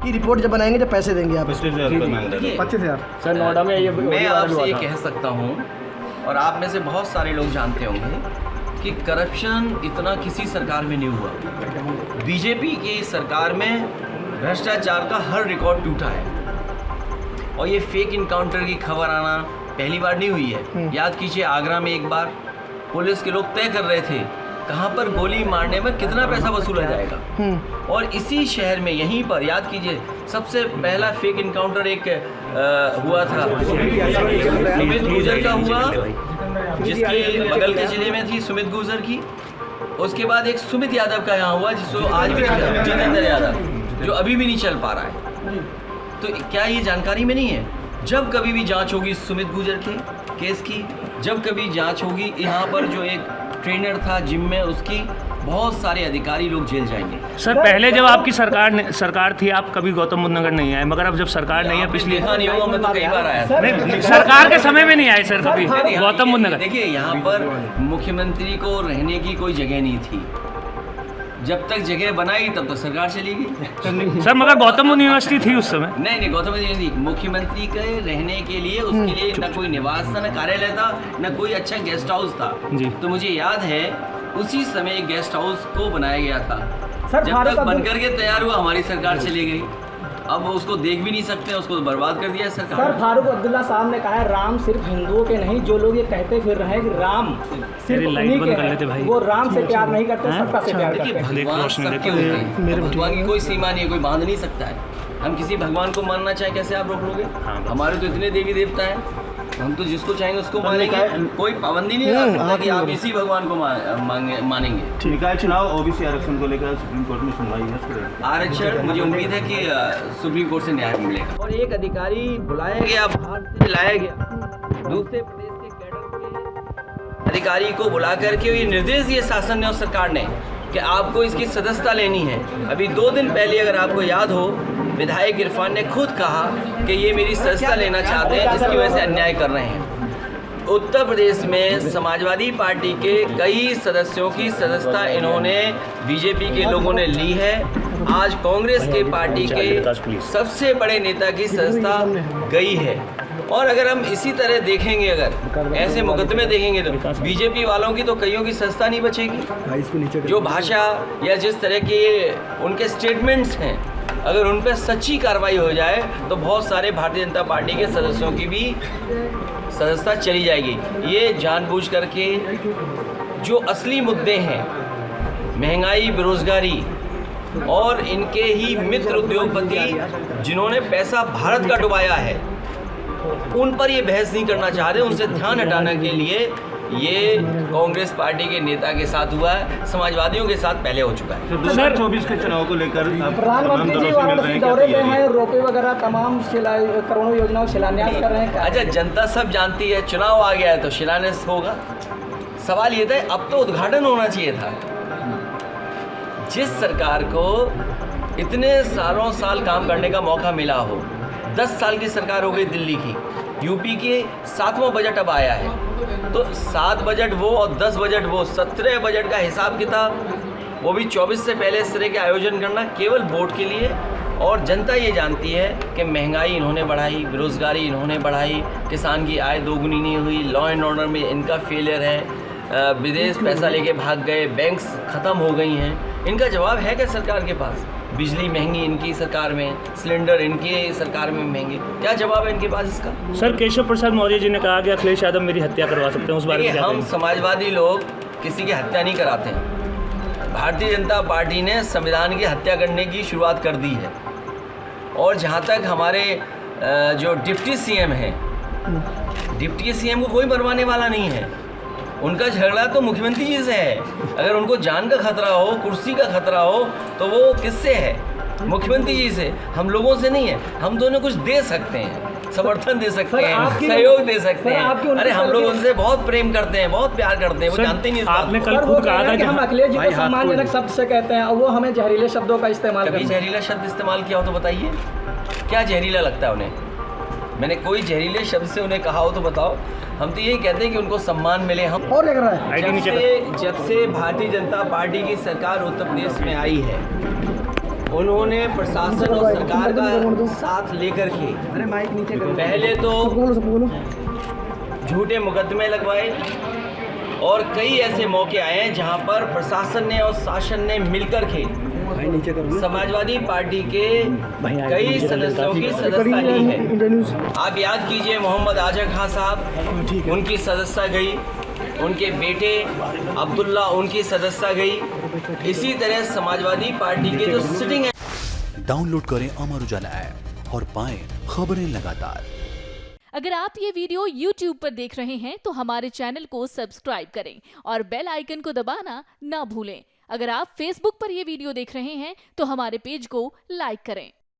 की रिपोर्ट जब बनाएंगे जब पैसे देंगे आप 25,000 सर नोएडा में ये मैं आपसे ये कह सकता हूँ और आप में से बहुत सारे लोग जानते होंगे कि करप्शन इतना किसी सरकार में नहीं हुआ। बीजेपी की सरकार में भ्रष्टाचार का हर रिकॉर्ड टूटा है और ये फेक इनकाउंटर की खबर आना पहली बार नहीं हुई है। याद कीजिए आगरा में एक बार पुलिस के लोग तय कर रहे थे कहाँ पर गोली मारने में कितना पैसा वसूला जाएगा और इसी शहर में यहीं पर याद कीजिए सबसे पहला फेक इनकाउंटर एक हुआ था सुमित गुजर का हुआ जिसकी बगल के जिले में थी सुमित गुजर की। उसके बाद एक सुमित यादव का यहाँ हुआ जिसको आज भी जितेंद्र यादव जो अभी भी नहीं चल पा रहा है। तो क्या ये जानकारी में नहीं है? जब कभी भी जांच होगी सुमित गुजर के केस की, जब कभी जांच होगी यहाँ पर जो एक ट्रेनर था जिम में उसकी, बहुत सारे अधिकारी लोग जेल जाएंगे। सर पहले जब आपकी सरकार थी आप कभी गौतम बुद्ध नगर नहीं आए, मगर अब जब सरकार नहीं है पिछली नहीं होगा, मैं तो कई बार आया था। नहीं, सरकार के समय में नहीं आए सर कभी गौतम बुद्ध नगर। देखिए यहाँ पर मुख्यमंत्री को रहने की कोई जगह नहीं थी, जब तक जगह बनाई तब तक सरकार चली गई। सर मगर गौतम बुद्ध यूनिवर्सिटी थी उस समय। नहीं गौतम बुद्ध यूनिवर्सिटी मुख्यमंत्री के रहने के लिए उसके लिए न कोई निवास था, न कार्यालय था, न कोई अच्छा गेस्ट हाउस था जी। तो मुझे याद है उसी समय एक गेस्ट हाउस को बनाया गया था। सर, जब तक बनकर के तैयार हुआ हमारी सरकार चली गई। अब उसको देख भी नहीं सकते, उसको तो बर्बाद कर दिया सरकार। सर फारूक अब्दुल्ला साहब ने कहा है राम सिर्फ हिंदुओं के नहीं, जो लोग ये कहते फिर रहे हैं कि राम सिर्फ उन्हीं के हैं, वो राम से प्यार नहीं करते, सत्ता से प्यार करते हैं। भगवान सबके होते हैं, भगवान की कोई सीमा नहीं है, कोई बांध नहीं सकता है। हम किसी भगवान को मानना चाहे कैसे आप रोक लोगे? हमारे तो इतने देवी देवता हैं, हम तो जिसको चाहेंगे उसको मानेंगे, कोई पाबंदी नहीं लगा सकता कि आप इसी भगवान को मानेंगे। निकाय चुनाव ओबीसी आरक्षण को लेकर सुप्रीम कोर्ट में सुनवाई है। आरक्षण मुझे उम्मीद है कि सुप्रीम कोर्ट से न्याय मिलेगा। और एक अधिकारी बुलाया गया, बाहर से लाया गया, दूसरे प्रदेश के कैडर के अधिकारी को बुला करके ये निर्देश दिए शासन ने और सरकार ने कि आपको इसकी सदस्यता लेनी है। अभी 2 दिन पहले अगर आपको याद हो विधायक इरफान ने खुद कहा कि ये मेरी सदस्यता लेना चाहते हैं जिसकी वजह से अन्याय कर रहे हैं। उत्तर प्रदेश में समाजवादी पार्टी के कई सदस्यों की सदस्यता इन्होंने बीजेपी के लोगों ने ली है। आज कांग्रेस के पार्टी के सबसे बड़े नेता की सदस्यता गई है। और अगर हम इसी तरह देखेंगे, अगर ऐसे मुकदमे देखेंगे तो बीजेपी वालों की तो कईयों की सदस्यता नहीं बचेगी। जो भाषा या जिस तरह के उनके स्टेटमेंट्स हैं, अगर उन पर सच्ची कार्रवाई हो जाए तो बहुत सारे भारतीय जनता पार्टी के सदस्यों की भी सदस्यता चली जाएगी। ये जानबूझ करके जो असली मुद्दे हैं, महंगाई, बेरोजगारी और इनके ही मित्र उद्योगपति जिन्होंने पैसा भारत का डुबाया है, उन पर ये बहस नहीं करना चाह रहे। उनसे ध्यान हटाने के लिए ये कांग्रेस पार्टी के नेता के साथ हुआ है, समाजवादियों के साथ पहले हो चुका है। 2024 के चुनाव को लेकर प्रधानमंत्री जी वाराणसी दौरे पे हैं, रोपवे वगैरह तमाम करोड़ों योजनाओं का शिलान्यास कर रहे हैं। अच्छा, जनता सब जानती है, चुनाव आ गया है तो शिलान्यास होगा। सवाल ये था अब तो उद्घाटन होना चाहिए था। जिस सरकार को इतने साल काम करने का मौका मिला हो, 10 साल की सरकार हो गई दिल्ली की, यूपी के 7वां बजट अब आया है, तो 7 बजट वो और 10 बजट वो, 17 बजट का हिसाब किताब, वो भी 24 से पहले इस तरह के आयोजन करना केवल वोट के लिए। और जनता ये जानती है कि महंगाई इन्होंने बढ़ाई, बेरोजगारी इन्होंने बढ़ाई, किसान की आय दोगुनी नहीं हुई, लॉ एंड ऑर्डर में इनका फेलियर है, विदेश पैसा लेके भाग गए, बैंक्स ख़त्म हो गई हैं। इनका जवाब है क्या सरकार के पास? बिजली महंगी इनकी सरकार में, सिलेंडर इनकी सरकार में महंगे, क्या जवाब है इनके पास इसका? सर केशव प्रसाद मौर्य जी ने कहा कि अखिलेश यादव मेरी हत्या करवा सकते हैं, उस बारे में हम समाजवादी लोग किसी की हत्या नहीं कराते हैं। भारतीय जनता पार्टी ने संविधान की हत्या करने की शुरुआत कर दी है। और जहाँ तक हमारे जो डिप्टी सीएम हैं, डिप्टी सीएम को कोई मरवाने वाला नहीं है। उनका झगड़ा तो मुख्यमंत्री जी से है। अगर उनको जान का खतरा हो, कुर्सी का खतरा हो, तो वो किससे है? मुख्यमंत्री जी से, हम लोगों से नहीं है। हम दोनों कुछ दे सकते हैं, समर्थन दे सकते हैं, सहयोग दे सकते हैं। अरे हम लोग उनसे बहुत प्रेम करते हैं, बहुत प्यार करते हैं, वो जानते नहीं। आपने कल खुद कहा था कि हम अखिलेश जी को सम्मानजनक शब्द से कहते हैं और वो हमें जहरीले शब्दों का इस्तेमाल करते हैं। कभी जहरीला शब्द इस्तेमाल किया हो तो बताइए, क्या जहरीला लगता है उन्हें? मैंने कोई जहरीले शब्द से उन्हें कहा हो तो बताओ। हम तो यही कहते हैं कि उनको सम्मान मिले। हम और देख रहा है जब से भारतीय जनता पार्टी की सरकार उत्तर प्रदेश में आई है, उन्होंने प्रशासन और सरकार का साथ लेकर के अरे माइक नीचे करो। पहले तो झूठे मुकदमे लगवाए और कई ऐसे मौके आए हैं जहां पर प्रशासन ने और शासन ने मिलकर के समाजवादी पार्टी के कई सदस्यों की सदस्यता ली है। आप याद कीजिए मोहम्मद आजम खान साहब, उनकी सदस्यता गई, उनके बेटे अब्दुल्ला उनकी सदस्यता गई। इसी तरह समाजवादी पार्टी के जो सिटिंग है। डाउनलोड करें अमर उजाला ऐप और पाएं खबरें लगातार। अगर आप ये वीडियो YouTube पर देख रहे हैं तो हमारे चैनल को सब्सक्राइब करें और बेल आइकन को दबाना ना भूलें। अगर आप Facebook पर ये वीडियो देख रहे हैं तो हमारे पेज को लाइक करें।